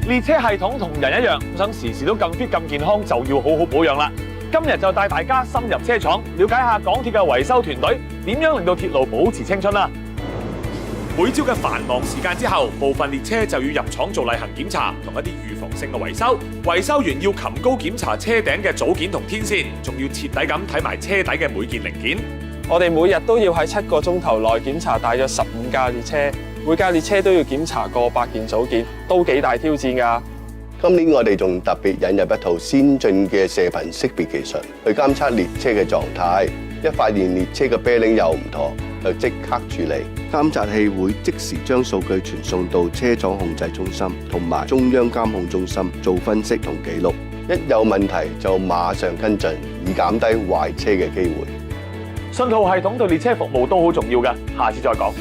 列車系統同人一樣，想時時都咁 fit 咁健康，就要好好保養啦。今日就帶大家深入車廠，了解下港鐵嘅維修團隊點樣令到鐵路保持青春啦。每朝嘅繁忙時間之後，部分列車就要入廠做例行檢查，同一啲預防性嘅維修。維修員要擒高檢查車頂嘅組件同天線，仲要徹底咁睇埋車底嘅每件零件。我哋每日都要喺7個鐘頭內檢查大約15架列車，每架列車都要檢查過百件組件，都幾大挑戰㗎。今年我哋仲特別引入一套先進嘅射頻識別技術，去監測列車嘅狀態。一發現列車嘅啤令有唔妥，就即刻處理。監察器會即時將數據傳送到車廠控制中心同埋中央監控中心做分析同記錄。一有問題就馬上跟進，以減低壞車嘅機會。信號系統對列車服務都好重要㗎，下次再講。